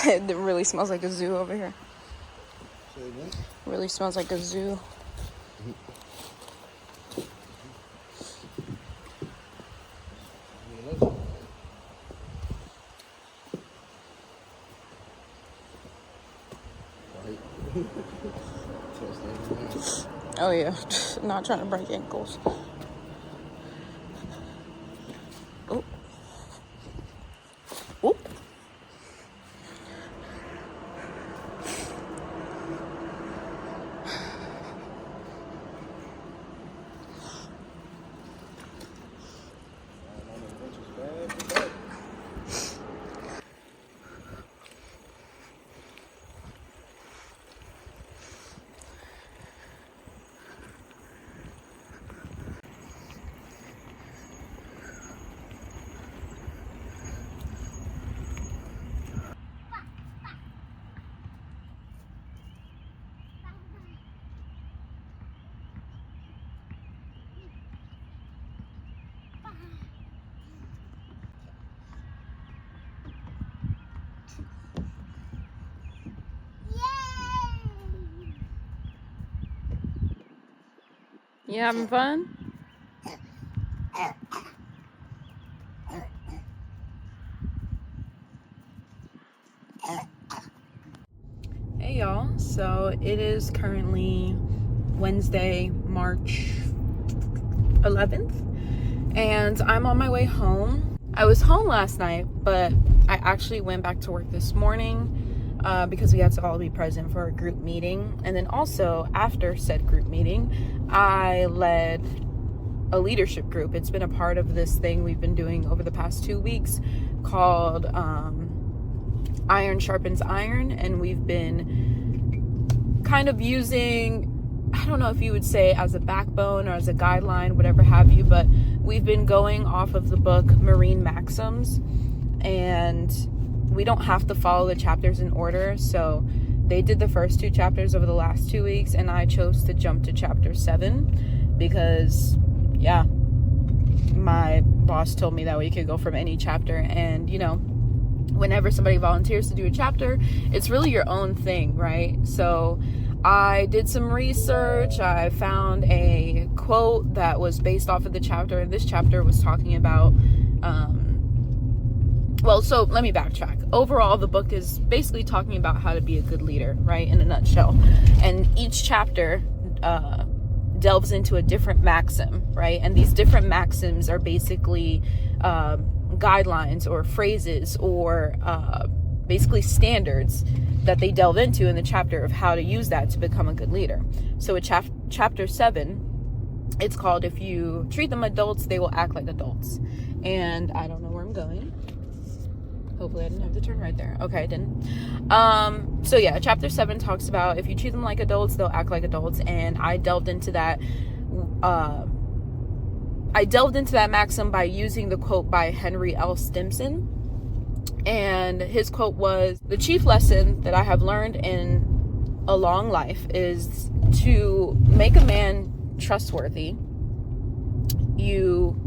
It really smells like a zoo over here. Say again? Really smells like a zoo. Oh yeah, not trying to break ankles. Oh. Oh. You having fun? Hey y'all, so it is currently Wednesday, March 11th, and I'm on my way home. I was home last night, but I actually went back to work this morning because we had to all be present for a group meeting. And then also after said group meeting, I led a leadership group. It's been a part of this thing we've been doing over the past 2 weeks called Iron Sharpens Iron, and we've been kind of using, I don't know if you would say as a backbone or as a guideline, whatever have you, but we've been going off of the book Marine Maxims, and we don't have to follow the chapters in order. So they did the first 2 chapters over the last 2 weeks, and I chose to jump to chapter 7 because, yeah, my boss told me that we could go from any chapter. And, you know, whenever somebody volunteers to do a chapter, it's really your own thing, right? So I did some research. I found a quote that was based off of the chapter, and this chapter was talking about so let me backtrack. Overall, the book is basically talking about how to be a good leader, right, in a nutshell. And each chapter delves into a different maxim, right? And these different maxims are basically guidelines or phrases or basically standards that they delve into in the chapter of how to use that to become a good leader. So in chapter 7, it's called If You Treat Them Adults, They Will Act Like Adults. And I don't know where I'm going. Hopefully I didn't have to turn right there. Okay, I didn't. So yeah, chapter 7 talks about if you treat them like adults, they'll act like adults. And I delved into that. Maxim by using the quote by Henry L. Stimson. And his quote was, "The chief lesson that I have learned in a long life is to make a man trustworthy, you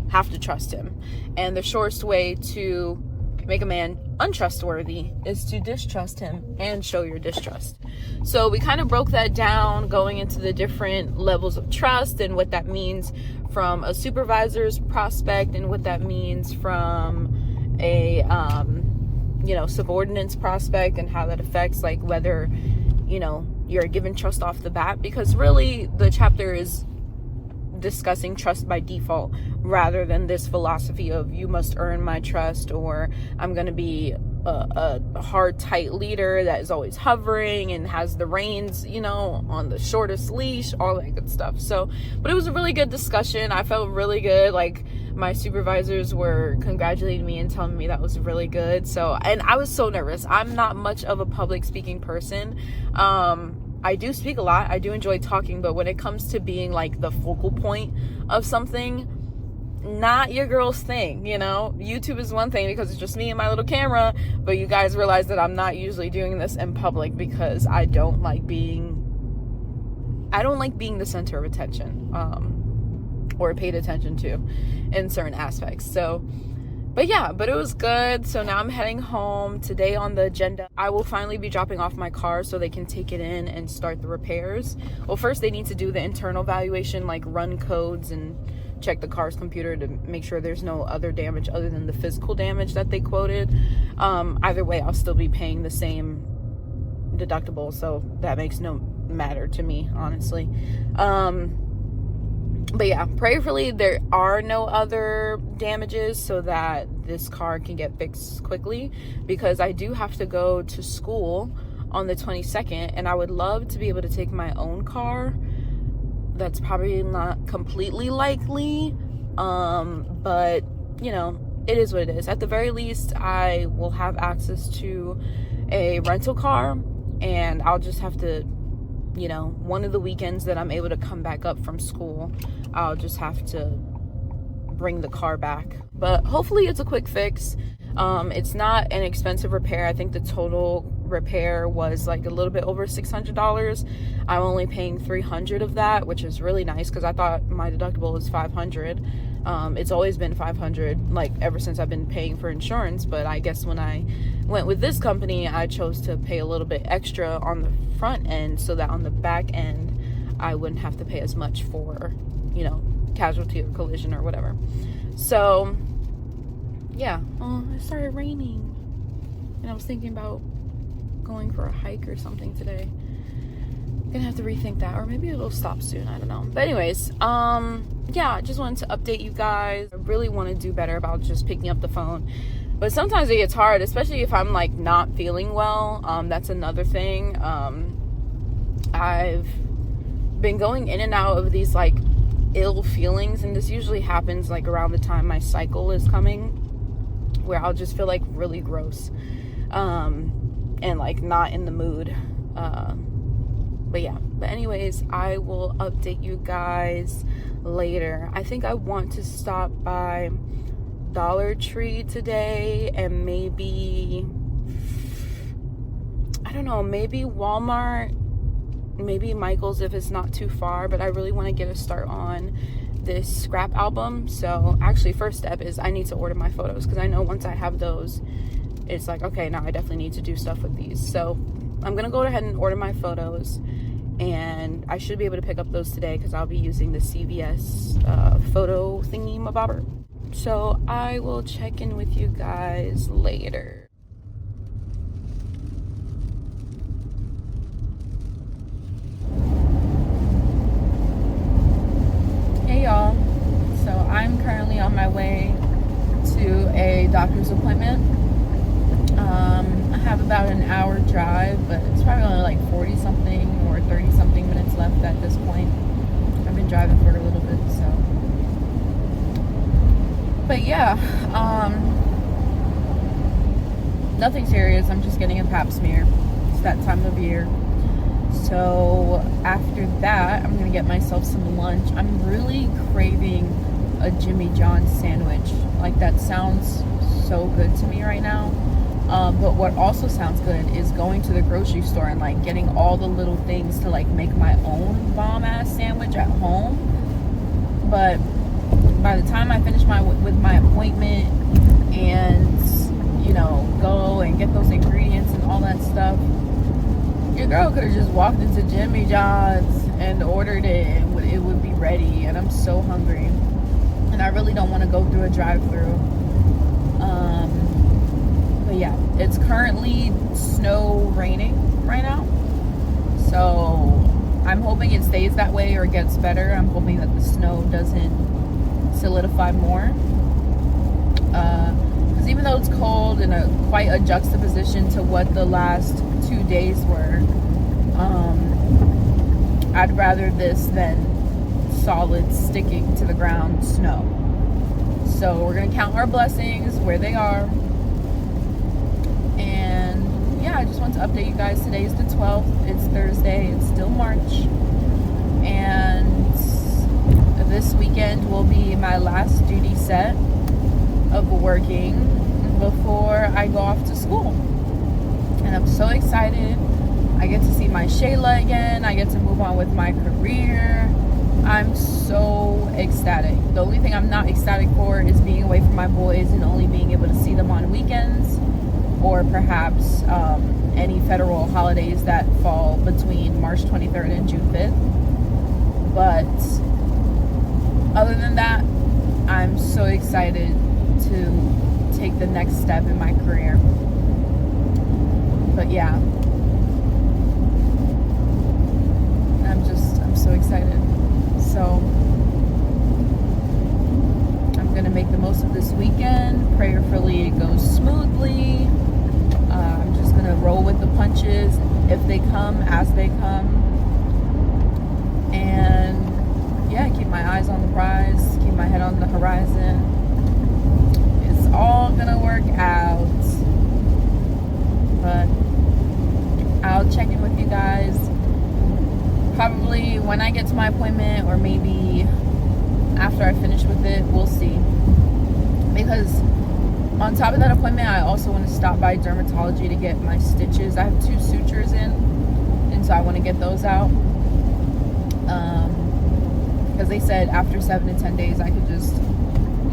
have to trust him. And the shortest way to make a man untrustworthy is to distrust him and show your distrust." So we kind of broke that down, going into the different levels of trust and what that means from a supervisor's prospect and what that means from a subordinate's prospect, and how that affects like whether you're given trust off the bat, because really the chapter is discussing trust by default rather than this philosophy of you must earn my trust, or I'm going to be a hard, tight leader that is always hovering and has the reins, on the shortest leash, all that good stuff. So, but it was a really good discussion. I felt really good. Like, my supervisors were congratulating me and telling me that was really good. So, and I was so nervous. I'm not much of a public speaking person. I do speak a lot. I do enjoy talking, but when it comes to being like the focal point of something, not your girl's thing. YouTube is one thing because it's just me and my little camera, but you guys realize that I'm not usually doing this in public because I don't like being the center of attention, or paid attention to in certain aspects. So But yeah, but it was good. So now I'm heading home. Today on the agenda, I will finally be dropping off my car so they can take it in and start the repairs. Well, first they need to do the internal valuation, like run codes and check the car's computer to make sure there's no other damage other than the physical damage that they quoted. Either way, I'll still be paying the same deductible, so that makes no matter to me, honestly. But yeah, prayerfully there are no other damages so that this car can get fixed quickly, because I do have to go to school on the 22nd, and I would love to be able to take my own car. That's probably not completely likely, but you know, it is what it is. At the very least, I will have access to a rental car, and I'll just have to, you know, one of the weekends that I'm able to come back up from school, I'll just have to bring the car back. But hopefully it's a quick fix. It's not an expensive repair. I think the total repair was like a little bit over $600. I'm only paying $300 of that, which is really nice because I thought my deductible was $500. It's always been $500, like ever since I've been paying for insurance. But I guess when I went with this company, I chose to pay a little bit extra on the front end so that on the back end I wouldn't have to pay as much for, you know, casualty or collision or whatever. So yeah, it started raining and I was thinking about going for a hike or something today. Gonna have to rethink that, or maybe it'll stop soon, I don't know. But anyways, yeah, I just wanted to update you guys. I really want to do better about just picking up the phone, but sometimes it gets hard, especially if I'm like not feeling well. That's another thing. I've been going in and out of these like ill feelings, and this usually happens like around the time my cycle is coming, where I'll just feel like really gross, and like not in the mood. But yeah, but anyways, I will update you guys later. I think I want to stop by Dollar Tree today, and maybe, I don't know, maybe Walmart, maybe Michael's if it's not too far. But I really want to get a start on this scrap album. So actually, first step is I need to order my photos, because I know once I have those, it's like, okay, now I definitely need to do stuff with these. So I'm gonna go ahead and order my photos, and I should be able to pick up those today because I'll be using the CVS photo thingy mabobber. So I will check in with you guys later. Hey y'all, so I'm currently on my way to a doctor's appointment. I have about an hour drive, but it's probably only like 40 something or 30 something minutes left at this point. I've been driving for a little bit, so. But yeah, nothing serious. I'm just getting a pap smear. It's that time of year. So after that, I'm gonna get myself some lunch. I'm really craving a Jimmy John's sandwich. Like, that sounds so good to me right now. But what also sounds good is going to the grocery store and like getting all the little things to like make my own bomb ass sandwich at home. But by the time I finish with my appointment and, you know, go and get those ingredients and all that stuff, your girl could have just walked into Jimmy John's and ordered it, and it would be ready. And I'm so hungry, and I really don't want to go through a drive-through. But yeah, it's currently raining right now, so I'm hoping it stays that way or gets better. I'm hoping that the snow doesn't solidify more, because even though it's cold and quite a juxtaposition to what the last 2 days were, I'd rather this than solid sticking to the ground snow. So we're gonna count our blessings where they are. And yeah, I just want to update you guys. Today is the 12th. It's Thursday. It's still March. And this weekend will be my last duty set of working before I go off to school. And I'm so excited. I get to see my Shayla again. I get to move on with my career. I'm so ecstatic. The only thing I'm not ecstatic for is being away from my boys and only being able to see them on weekends, or perhaps any federal holidays that fall between March 23rd and June 5th. But other than that, I'm so excited to take the next step in my career. But yeah, I'm so excited. So I'm gonna make the most of this weekend. Prayerfully it goes smoothly. I'm just gonna roll with the punches if they come, as they come. And yeah, keep my eyes on the prize, keep my head on the horizon. It's all gonna work out. But I'll check in with you guys probably when I get to my appointment, or maybe after I finish with it. We'll see. Because on top of that appointment, I also want to stop by dermatology to get my stitches. I have 2 sutures in, and so I want to get those out. Because they said after 7 to 10 days, I could just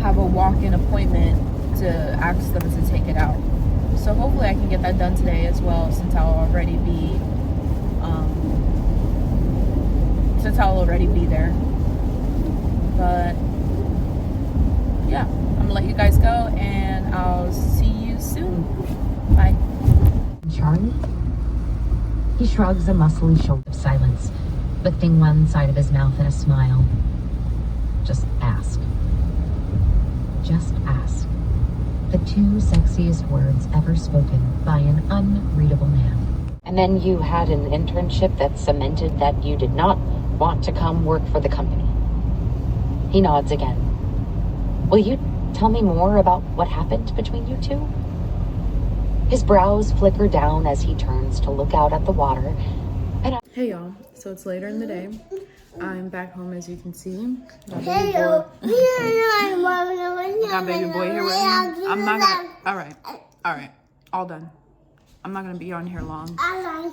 have a walk-in appointment to ask them to take it out. So hopefully I can get that done today as well, since I'll already be there. But yeah, I'm gonna let you guys go, and I'll see you soon. Bye. Charlie? He shrugs a muscly shoulder of silence, lifting one side of his mouth in a smile. Just ask. Just ask. The 2 sexiest words ever spoken by an unreadable man. And then you had an internship that cemented that you did not want to come work for the company. He nods again. Will you tell me more about what happened between you 2? His brows flicker down as he turns to look out at the water. Hey y'all, so it's later in the day. I'm back home, as you can see. Got baby boy here with me. I'm not gonna, all right, all done. I'm not gonna be on here long.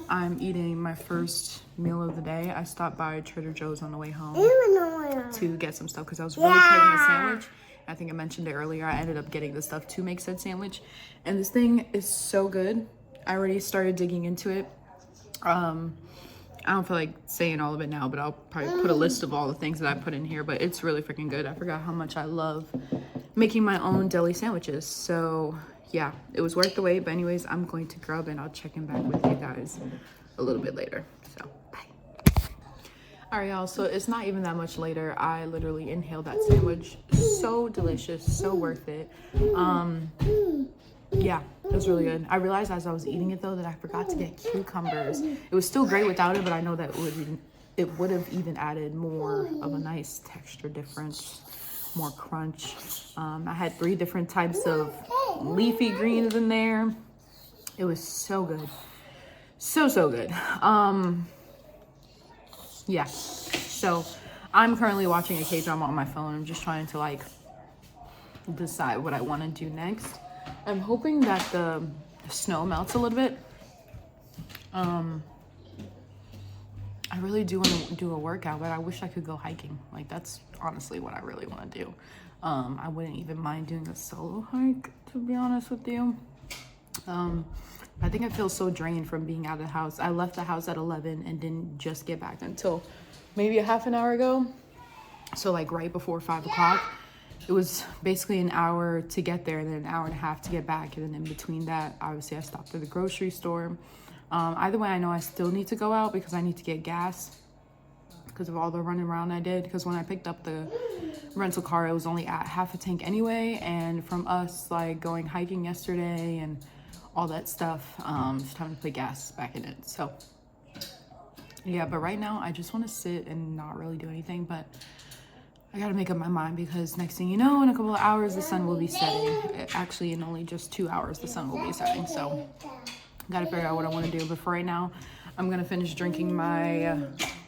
I'm eating my first meal of the day. I stopped by Trader Joe's on the way home to get some stuff because I was really craving a sandwich. I think I mentioned it earlier. I ended up getting the stuff to make said sandwich, and this thing is so good. I already started digging into it. I don't feel like saying all of it now, but I'll probably put a list of all the things that I put in here, but it's really freaking good. I forgot how much I love making my own deli sandwiches. So yeah, it was worth the wait. But anyways, I'm going to grub, and I'll check in back with you guys a little bit later. So bye. All right, y'all, so it's not even that much later. I literally inhaled that sandwich. So delicious, so worth it. Yeah, it was really good. I realized as I was eating it though that I forgot to get cucumbers. It was still great without it, but I know that it would have even added more of a nice texture difference, more crunch. I had 3 different types of leafy greens in there. It was so good. So good. Yeah, so I'm currently watching a K-drama on my phone. I'm just trying to like decide what I want to do next. I'm hoping that the snow melts a little bit. I really do want to do a workout, but I wish I could go hiking. Like, that's honestly what I really want to do. I wouldn't even mind doing a solo hike, to be honest with you. I think I feel so drained from being out of the house. I left the house at 11 and didn't just get back until maybe a half an hour ago. So like right before 5 o'clock. It was basically an hour to get there and then an hour and a half to get back. And then in between that, obviously I stopped at the grocery store. Either way, I know I still need to go out because I need to get gas because of all the running around I did. Because when I picked up the rental car, it was only at half a tank anyway. And from us like going hiking yesterday and all that stuff, it's time to put gas back in it. So yeah, but right now I just want to sit and not really do anything. But I gotta make up my mind because next thing you know, in a couple of hours, the sun will be setting. Actually, in only just 2 hours, the sun will be setting. So I gotta figure out what I want to do. But for right now, I'm gonna finish drinking my,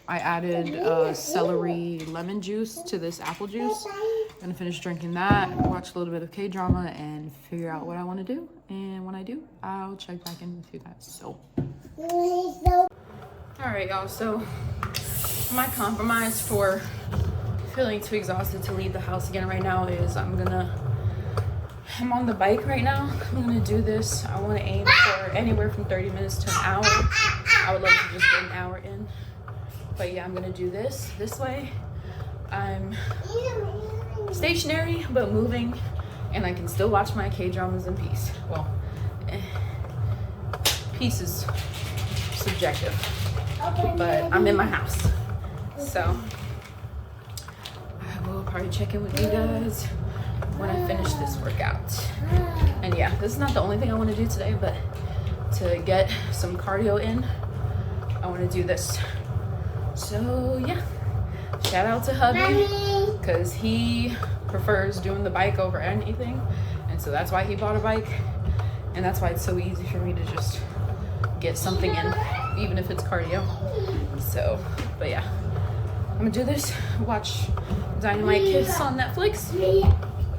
I added celery lemon juice to this apple juice. I'm gonna finish drinking that, watch a little bit of K-drama, and figure out what I want to do. And when I do, I'll check back in with you guys. So, all right, y'all. So My compromise for feeling too exhausted to leave the house again right now is I'm on the bike right now. I'm gonna do this. I want to aim for anywhere from 30 minutes to an hour. I would love to just get an hour in. But yeah, I'm gonna do this way. I'm stationary but moving, and I can still watch my K-dramas in peace. Well, peace is subjective, but I'm in my house. So I will probably check in with you guys when I finish this workout. And yeah, this is not the only thing I want to do today, but to get some cardio in, I want to do this. So yeah, shout out to hubby, because he prefers doing the bike over anything, and so that's why he bought a bike, and that's why it's so easy for me to just get something in, even if it's cardio. So, but yeah, I'm gonna do this, watch Dynamite Kiss on Netflix,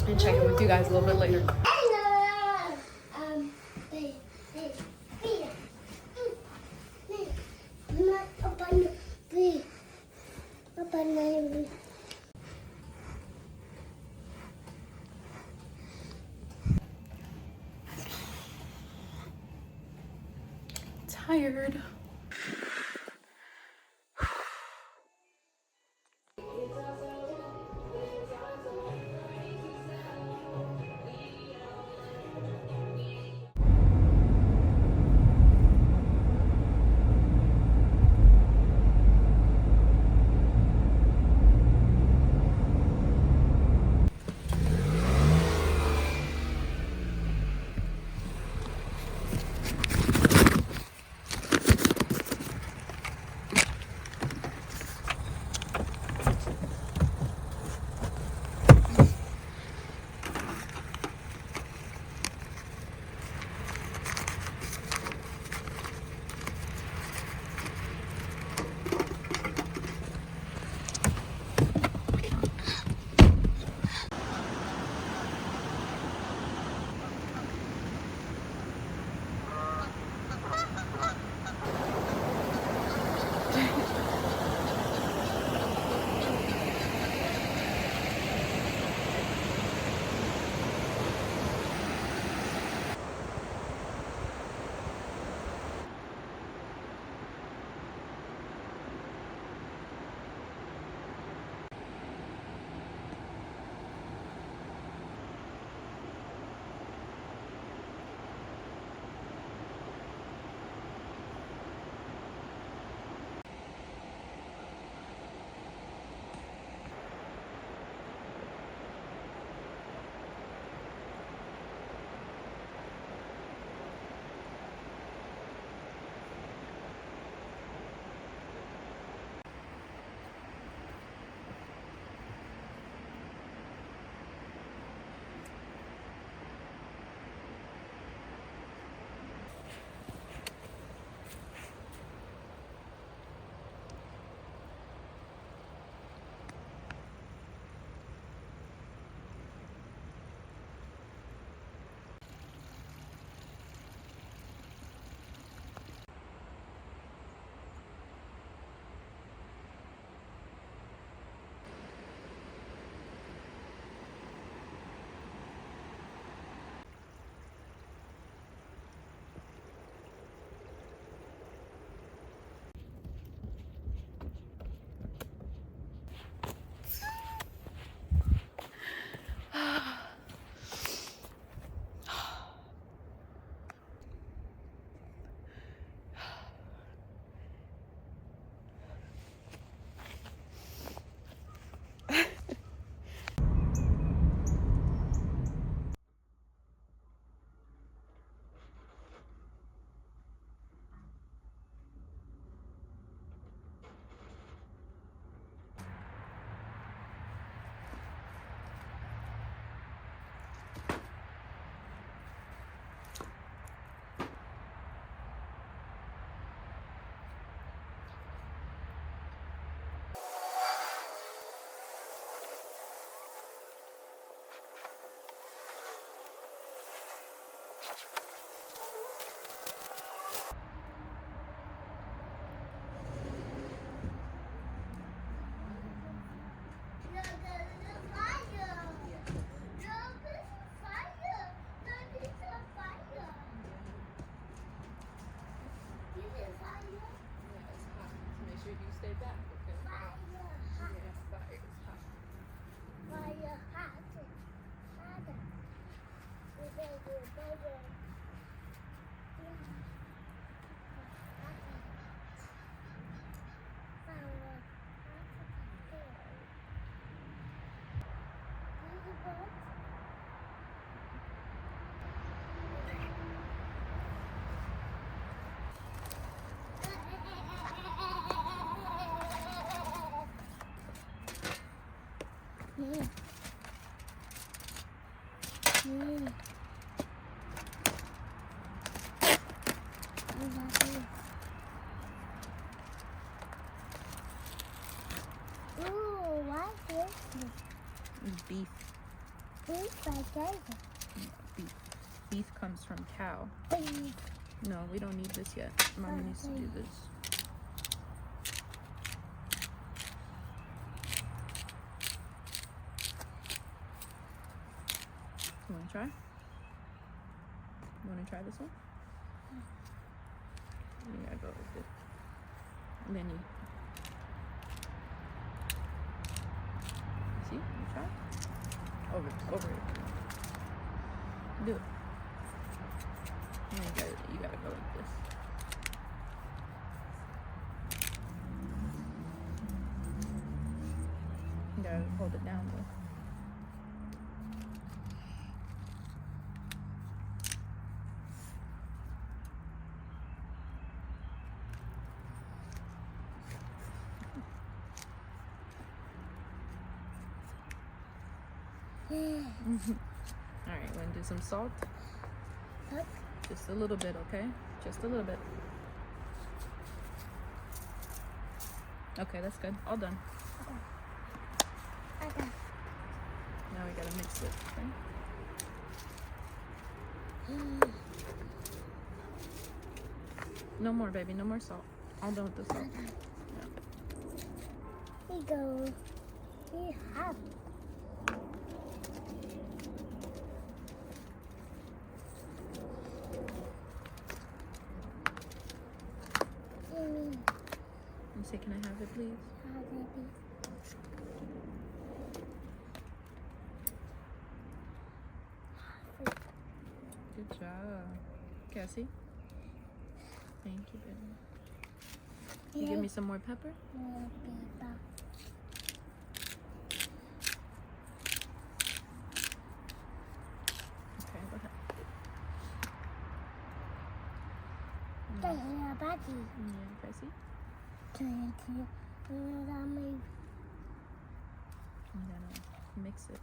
and check in with you guys a little bit later. Tired. Mm. Mm. Ooh, what is this? It's beef. Beef like that. Beef. Beef comes from cow. Beef. No, we don't need this yet. Mommy needs to do this. You want to try? You want to try this one? You gotta go with it. And then you see? You try? Over it. Do it. And you gotta go like this. You gotta hold it down though. Alright, wanna do some salt? Look. Just a little bit, okay? Just a little bit. Okay, that's good. All done. Okay. Now we gotta mix it, okay? No more, baby. No more salt. All done with the salt. Yeah. Here you go. We have. You say, can I have it, please? Good job. Cassie? Thank you, baby. Can you give me some more pepper? Okay, go ahead. Yeah, Cassie? And then mix it.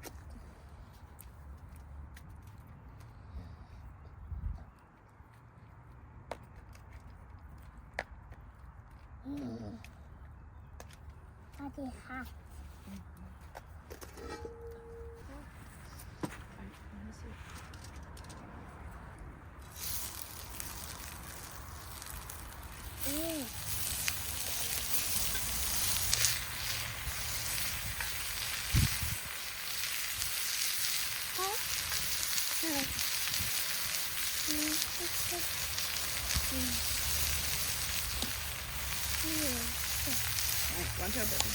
Alright, watch out, baby.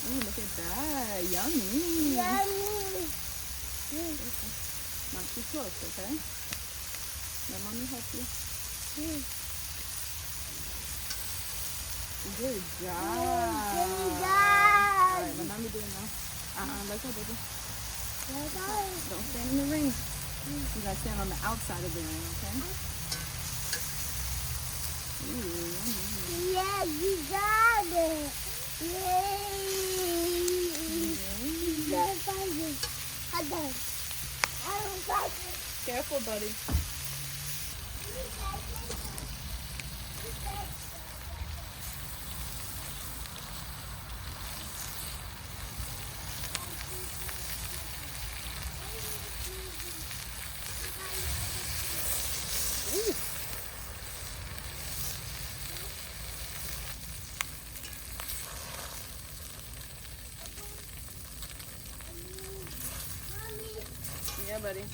Ooh, look at that. Yummy. Not too close, okay? Let mommy help you. Good job. Alright, let mommy do it now. Let go, baby. Don't stand in the ring. You gotta stand on the outside of the ring, okay? Ooh, yummy. Yeah, you got it. Yay. Careful, buddy. Yeah, buddy.